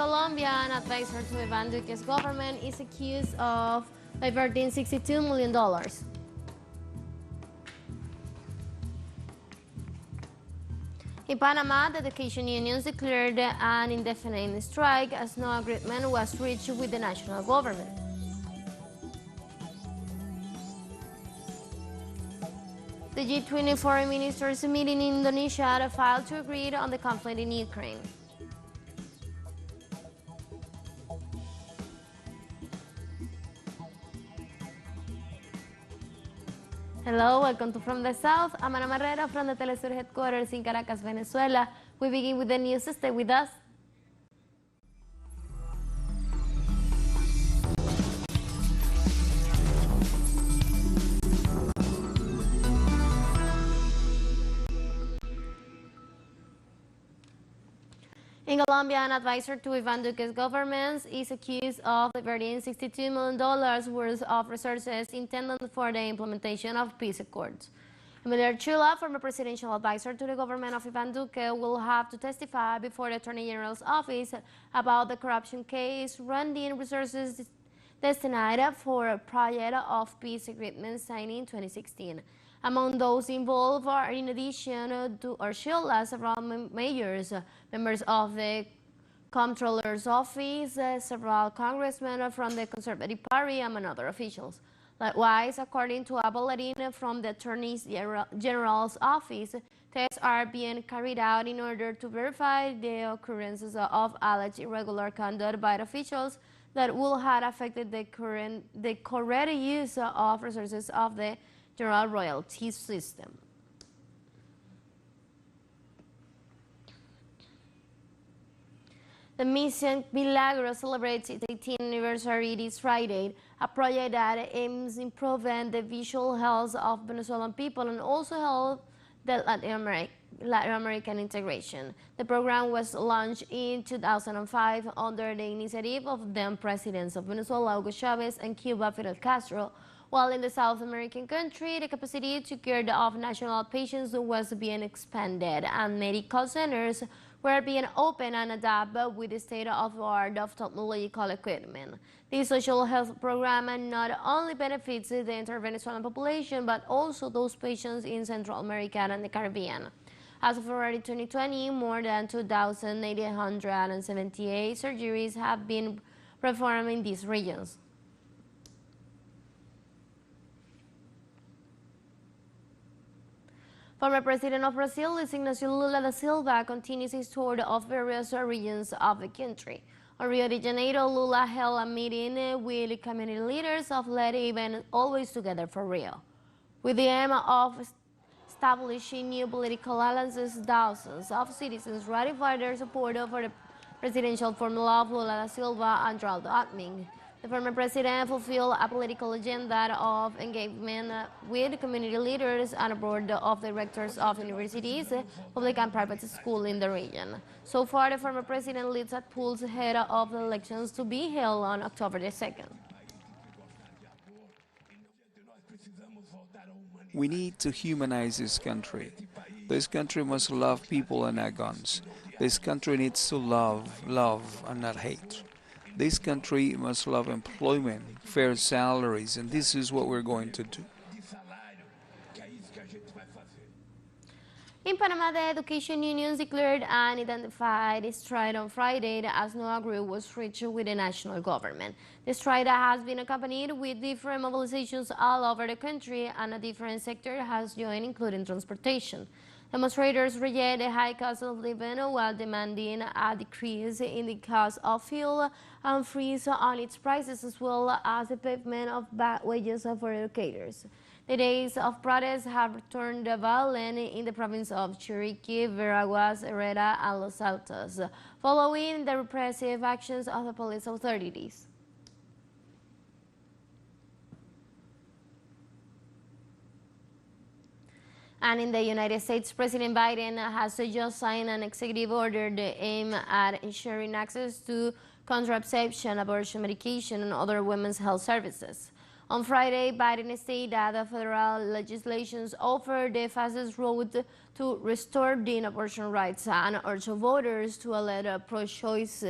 Colombia, an advisor to Iván Duque's government is accused of diverting $62 million. In Panama, the education unions declared an indefinite strike as no agreement was reached with the national government. The G20 foreign ministers meeting in Indonesia filed to agree on the conflict in Ukraine. Hello, welcome to From the South. I'm Ana Marrero from the teleSUR headquarters in Caracas, Venezuela. We begin with the news. Stay with us. In Colombia, an advisor to Iván Duque's government is accused of diverting $62 million worth of resources intended for the implementation of peace accords. Emilio Chula, former presidential advisor to the government of Iván Duque, will have to testify before the Attorney General's office about the corruption case rendering resources destined for a project of peace agreement signed in 2016. Among those involved are, in addition to Chula, several mayors, members of the Comptroller's Office, several congressmen from the Conservative Party, among other officials. Likewise, according to a bulletin from the Attorney General's Office, tests are being carried out in order to verify the occurrences of alleged irregular conduct by officials that will have affected the correct use of resources of the general royalty system. The Mission Milagro celebrates its 18th anniversary this Friday, a project that aims to improve the visual health of Venezuelan people and also help the Latin American integration. The program was launched in 2005 under the initiative of then presidents of Venezuela, Hugo Chavez, and Cuba, Fidel Castro. While in the South American country, the capacity to care of national patients was being expanded, and medical centers were being opened and adapted with the state-of-the-art of technological equipment. This social health program not only benefits the entire Venezuelan population, but also those patients in Central America and the Caribbean. As of February 2020, more than 2,878 surgeries have been performed in these regions. Former President of Brazil, Luiz Inácio Lula da Silva, continues his tour of various regions of the country. On Rio de Janeiro, Lula held a meeting with community leaders of Let Even Always Together for Rio. With the aim of establishing new political alliances, thousands of citizens ratified their support for the presidential formula of Lula da Silva and Geraldo Alckmin. The former president fulfilled a political agenda of engagement with community leaders and a board of directors of universities, public and private schools in the region. So far, the former president leads at polls ahead of the elections to be held on October the 2nd. We need to humanize this country. This country must love people and not guns. This country needs to love and not hate. This country must love employment, fair salaries, and this is what we're going to do. In Panama, the education unions declared an identified strike on Friday as no agreement was reached with the national government. The strike has been accompanied with different mobilizations all over the country, and a different sector has joined, including transportation. Demonstrators reject the high cost of living while demanding a decrease in the cost of fuel and freeze on its prices, as well as the payment of back wages for educators. The days of protest have returned violent in the province of Chiriquí, Veraguas, Herrera, and Los Altos, following the repressive actions of the police authorities. And in the United States, President Biden has just signed an executive order aimed at ensuring access to contraception, abortion medication, and other women's health services. On Friday, Biden stated that the federal legislation offered the fastest road to restore the abortion rights and urged voters to elect pro-choice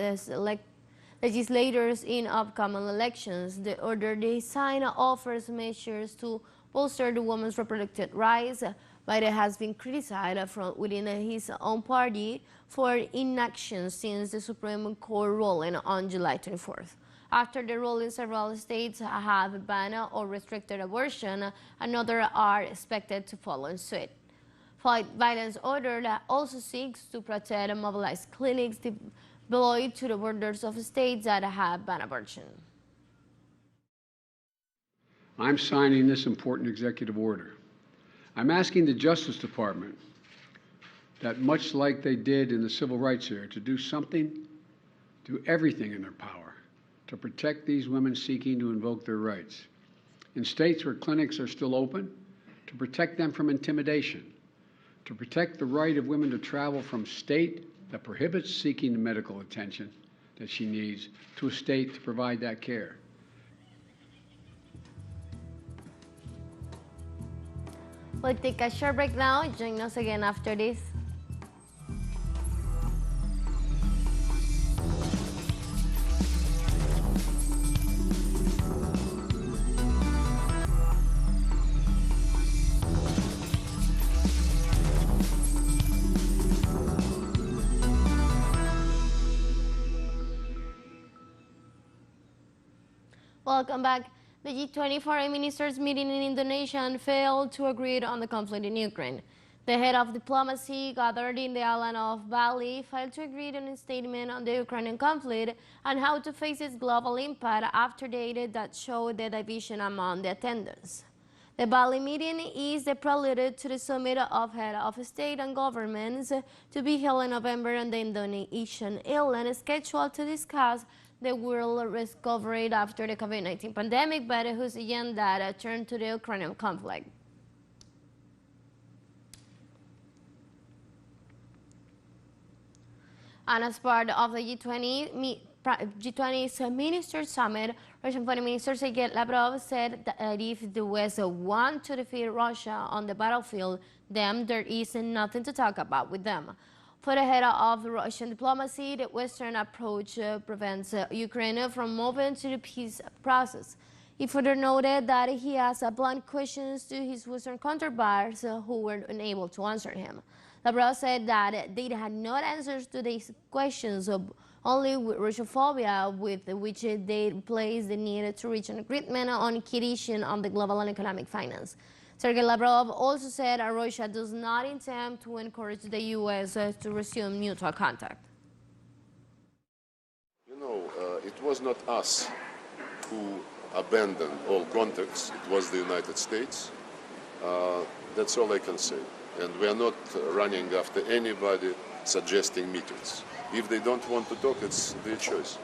legislators in upcoming elections. The order design offers measures to bolster the women's reproductive rights. Biden has been criticized from within his own party for inaction since the Supreme Court ruling on July 24th. After the ruling, several states have banned or restricted abortion, and others are expected to follow suit. Biden's order also seeks to protect and mobilize clinics deployed to the borders of states that have banned abortion. I'm signing this important executive order. I'm asking the Justice Department that, much like they did in the civil rights era, to do everything in their power to protect these women seeking to invoke their rights. In states where clinics are still open, to protect them from intimidation, to protect the right of women to travel from state that prohibits seeking the medical attention that she needs to a state to provide that care. We'll take a short break now. Join us again after this. Welcome back. The G20 foreign ministers meeting in Indonesia failed to agree on the conflict in Ukraine. The head of diplomacy gathered in the island of Bali failed to agree on a statement on the Ukrainian conflict and how to face its global impact after data that showed the division among the attendants. The Bali meeting is the prelude to the summit of head of state and governments to be held in November on the Indonesian island, scheduled to discuss the world recovery after the COVID-19 pandemic, but whose agenda turned to the Ukrainian conflict. And as part of the G20's Minister Summit, Russian Foreign Minister Sergei Lavrov said that if the West wants to defeat Russia on the battlefield, then there is nothing to talk about with them. For the head of Russian diplomacy, the Western approach prevents Ukraine from moving to the peace process. He further noted that he has blunt questions to his Western counterparts who were unable to answer him. Lavrov said that they had no answers to these questions, only with Russophobia, with which they place the need to reach an agreement on key issues on the global and economic finance. Sergei Lavrov also said Russia does not intend to encourage the U.S. to resume neutral contact. You know, it was not us who abandoned all contacts. It was the United States. That's all I can say. And we are not running after anybody suggesting meetings. If they don't want to talk, it's their choice.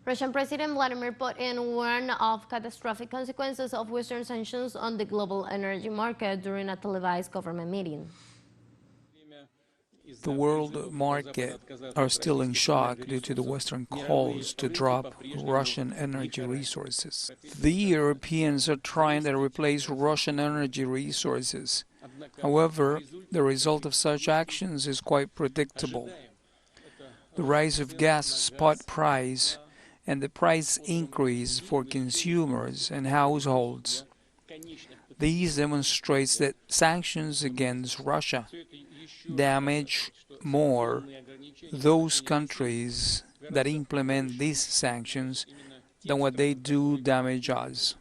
Russian President Vladimir Putin warned of catastrophic consequences of Western sanctions on the global energy market during a televised government meeting. The world market are still in shock due to the Western calls to drop Russian energy resources. The Europeans are trying to replace Russian energy resources. However, the result of such actions is quite predictable. The rise of gas spot price and the price increase for consumers and households. These demonstrates that sanctions against Russia damage more those countries that implement these sanctions than what they do damage us.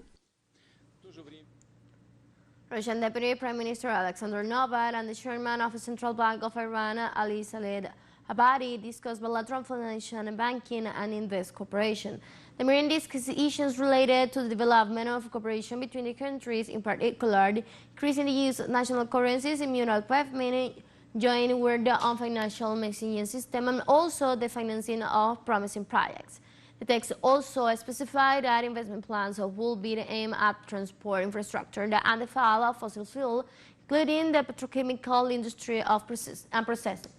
Russian Deputy Prime Minister Alexander Novak and the chairman of the Central Bank of Iran, Ali Saleh Abadi, discussed bilateral financial and banking and invest cooperation. The meeting discussed issues related to the development of cooperation between the countries, in particular, increasing the use of national currencies in mutual payment, joint work on financial messaging system, and also the financing of promising projects. The text also specified that investment plans will be aimed at transport infrastructure and the fall of fossil fuel, including the petrochemical industry and processing.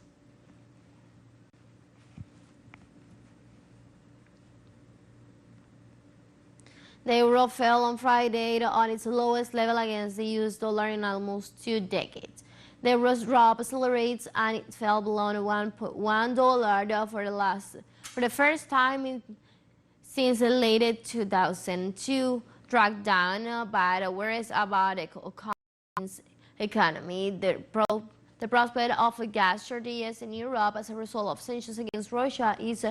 The euro fell on Friday on its lowest level against the US dollar in almost 2 decades. The euro's drop accelerates and it fell below $1 for the first time since the late 2002, dragged down by the worries about the economy. The prospect of a gas shortages in Europe as a result of sanctions against Russia is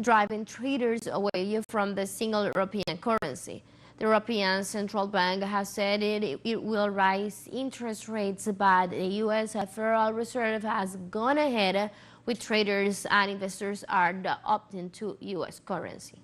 driving traders away from the single European currency. The European Central Bank has said it will raise interest rates, but the U.S. Federal Reserve has gone ahead with traders and investors are opting to U.S. currency.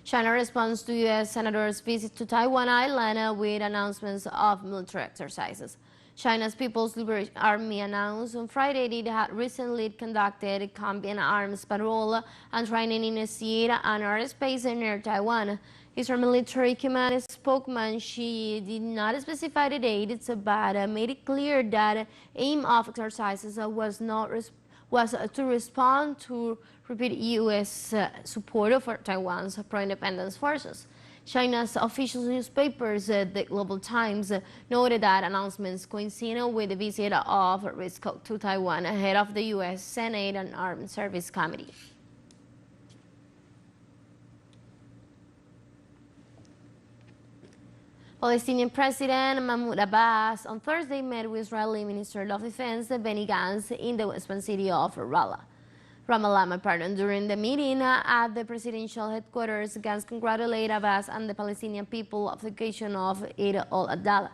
China responds to U.S. Senators' visit to Taiwan Island with announcements of military exercises. China's People's Liberation Army announced on Friday it had recently conducted combined arms patrol and training in a sea and airspace near Taiwan. Israel military command spokesman she did not specify the dates, but made it clear that aim of exercises was to respond to repeat U.S. support for Taiwan's pro-independence forces. China's official newspapers, the Global Times, noted that announcements coincided with the visit of Risco to Taiwan ahead of the U.S. Senate and Armed Service Committee. Palestinian President Mahmoud Abbas on Thursday met with Israeli Minister of Defense Benny Gantz in the West Bank city of Ramallah. During the meeting at the presidential headquarters, Gantz congratulated Abbas and the Palestinian people of the occasion of Eid al-Adha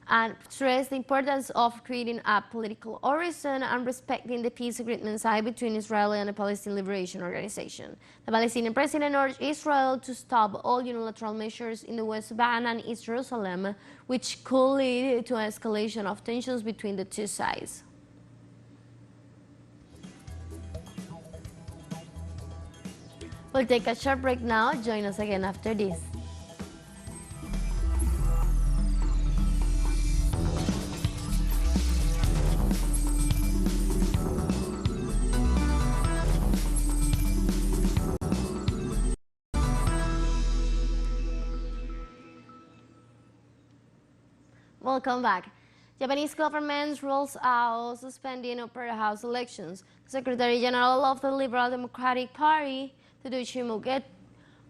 and stressed the importance of creating a political horizon and respecting the peace agreement signed between Israel and the Palestinian Liberation Organization. The Palestinian president urged Israel to stop all unilateral measures in the West Bank and East Jerusalem, which could lead to an escalation of tensions between the two sides. We'll take a short break now. Join us again after this. Welcome back. Japanese government rules out suspending upper house elections. The Secretary General of the Liberal Democratic Party, Tadashi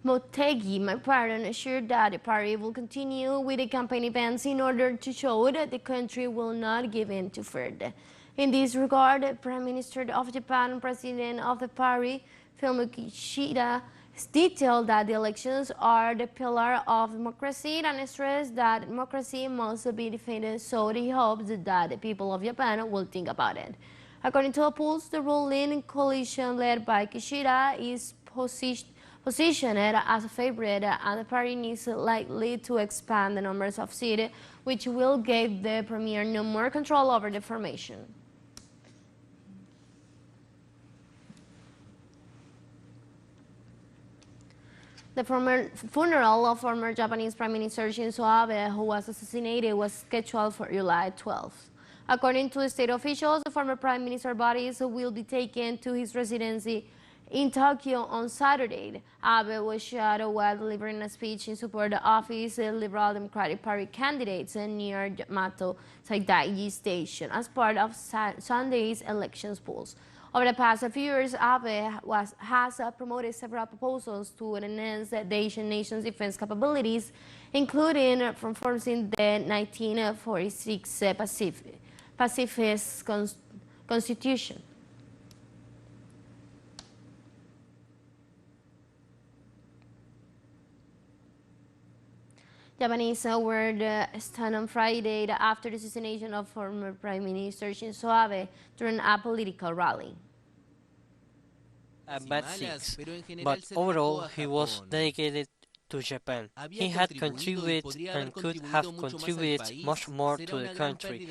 Motegi, assured that the party will continue with the campaign events in order to show that the country will not give in to fear. In this regard, the Prime Minister of Japan and President of the party, Fumio Kishida, detailed that the elections are the pillar of democracy and stressed that democracy must be defended, so he hopes that the people of Japan will think about it. According to a polls, the ruling coalition led by Kishida is positioned as a favorite, and the party is likely to expand the numbers of seats, which will give the premier no more control over the formation. The funeral of former Japanese Prime Minister Shinzo Abe, who was assassinated, was scheduled for July 12th. According to state officials, the former Prime Minister's bodies will be taken to his residency in Tokyo on Saturday. Abe was shot while delivering a speech in support of his Liberal Democratic Party candidates near Yamato Saidaiji Station as part of Sunday's elections polls. Over the past few years, Abe has promoted several proposals to enhance the Asian nation's defense capabilities, including reinforcing the 1946 pacifist constitution. Japanese were stunned on Friday after the assassination of former Prime Minister Shinzo Abe during a political rally. But overall, he was dedicated to Japan. He had contributed and could have contributed much more to the country.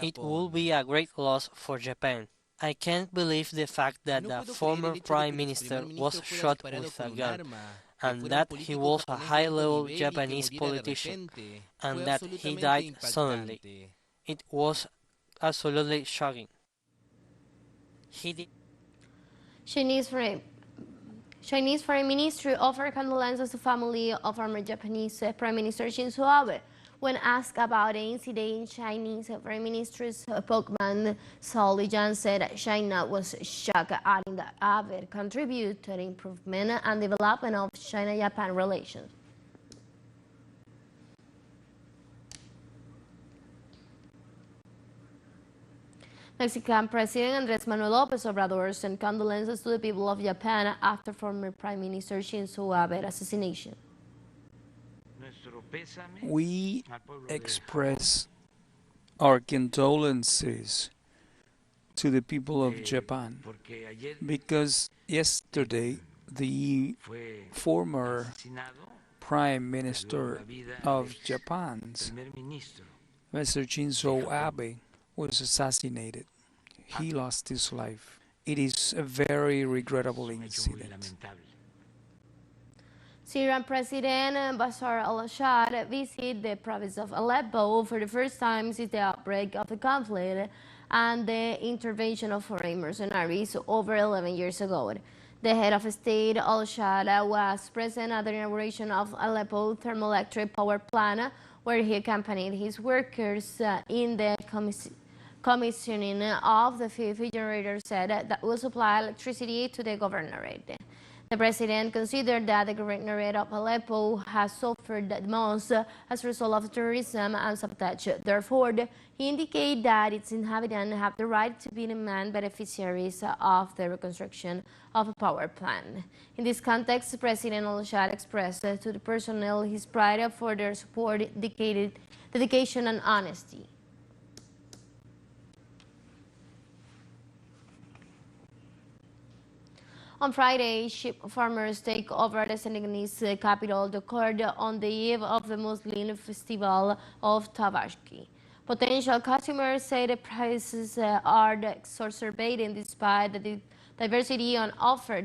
It would be a great loss for Japan. I can't believe the fact that the former Prime Minister was shot with a gun, and that he was a high-level Japanese politician, and that he died suddenly. It was absolutely shocking. Chinese Foreign Ministry offered condolences to family of former Japanese Prime Minister Shinzo Abe. When asked about the incident, Chinese Foreign Ministry spokesman Zhao Lijian said that China was shocked, adding that Abe contributed to the improvement and development of China-Japan relations. Mexican President Andrés Manuel López Obrador sent condolences to the people of Japan after former Prime Minister Shinzo Abe's assassination. We express our condolences to the people of Japan because yesterday the former Prime Minister of Japan, Mr. Shinzo Abe, was assassinated. He lost his life. It is a very regrettable incident. Syrian President Bashar al-Assad visited the province of Aleppo for the first time since the outbreak of the conflict and the intervention of foreign mercenaries over 11 years ago. The head of state, al-Assad, was present at the inauguration of Aleppo thermoelectric power plant, where he accompanied his workers in the commissioning of the fifth generator set that will supply electricity to the governorate. The president considered that the governorate of Aleppo has suffered the most as a result of terrorism and sabotage. Therefore, he indicated that its inhabitants have the right to be the main beneficiaries of the reconstruction of a power plant. In this context, President al-Assad expressed to the personnel his pride for their support, dedication, and honesty. On Friday, sheep farmers take over the Senegalese capital, Duque, on the eve of the Muslim festival of Tabaski. Potential customers say the prices are exacerbating despite the diversity on offer,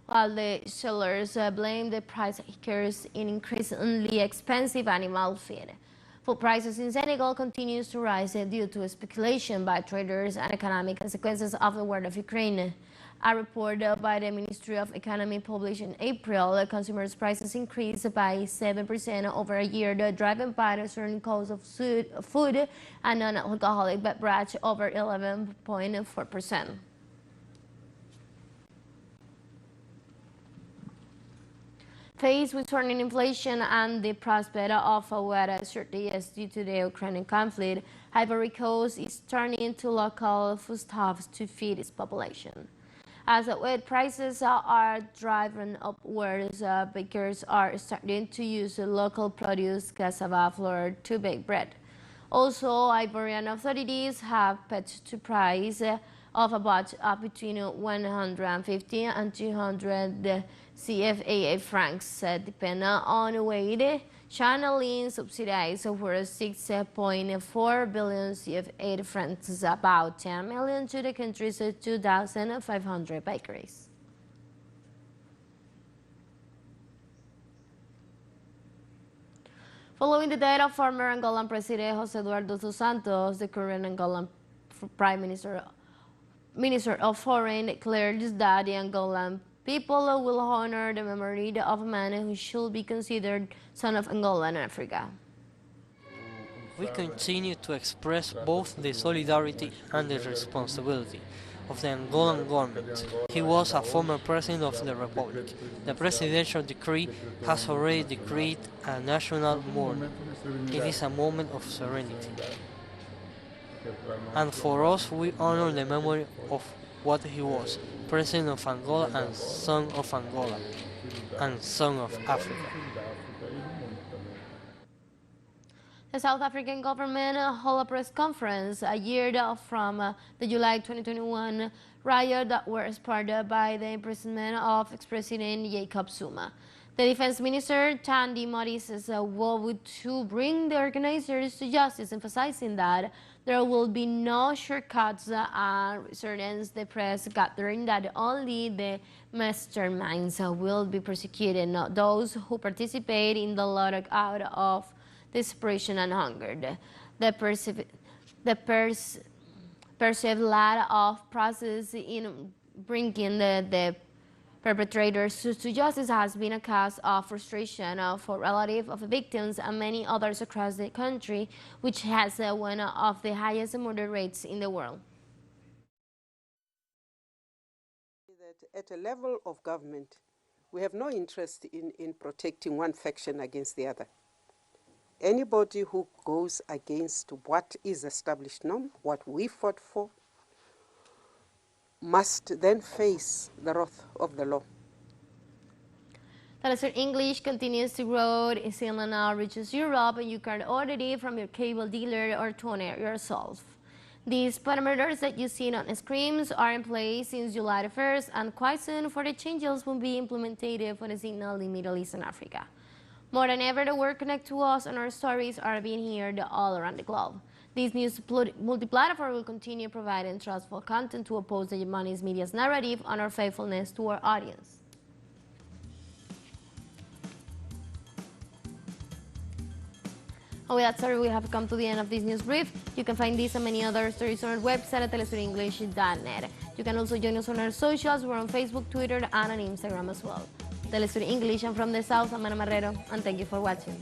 while the sellers blame the price hikers in increasingly expensive animal feed. Food prices in Senegal continues to rise due to speculation by traders and economic consequences of the war of Ukraine. A report by the Ministry of Economy published in April, consumers' prices increased by 7% over a year, driven by the certain cost of food and non-alcoholic beverage over 11.4%. Faced with soaring inflation and the prospect of a wet shortage due to the Ukrainian conflict, Ivory Coast is turning to local foodstuffs to feed its population. As wheat prices are driven upwards, bakers are starting to use local produce cassava flour to bake bread. Also, Ivorian authorities have put the price of a batch up between 150 and 200 CFA francs, depending on weight. Channeling subsidies for 6.4 billion CFA francs, about 10 million to the country's 2,500 bakeries. Following the death of former Angolan President José Eduardo dos Santos, the current Angolan Prime Minister of Foreign declared that the Angolan people will honor the memory of a man who should be considered son of Angola and Africa. We continue to express both the solidarity and the responsibility of the Angolan government. He was a former president of the Republic. The presidential decree has already decreed a national mourning. It is a moment of serenity. And for us, we honor the memory of what he was, President of Angola and Son of Angola, and Son of Africa. The South African government held a press conference a year from the July 2021 riot that were sparked by the imprisonment of ex-President Jacob Zuma. The Defense Minister, Tandy Modi, says would to bring the organizers to justice, emphasizing that there will be no shortcuts and reassurance the press gathering that only the masterminds will be persecuted, not those who participate in the lockout of desperation and hunger. The perceived lack of process in bringing the perpetrators to justice has been a cause of frustration for relatives of victims and many others across the country, which has one of the highest murder rates in the world. At a level of government, we have no interest in protecting one faction against the other. Anybody who goes against what is established norm, what we fought for, must then face the wrath of the law. teleSUR English continues to grow. In Finland now reaches Europe, and you can order it from your cable dealer or tune it yourself. These parameters that you see on screens are in place since July the 1st, and quite soon further changes will be implemented for the signal in Middle East and Africa. More than ever, the word connect to us and our stories are being heard all around the globe. This news multi-platform will continue providing trustful content to oppose the Japanese media's narrative and our faithfulness to our audience. And with that, sorry, we have come to the end of this news brief. You can find this and many other stories on our website at telesurenglish.net. You can also join us on our socials. We're on Facebook, Twitter, and on Instagram as well. teleSUR English, I'm from the South, I'm Ana Marrero, and thank you for watching.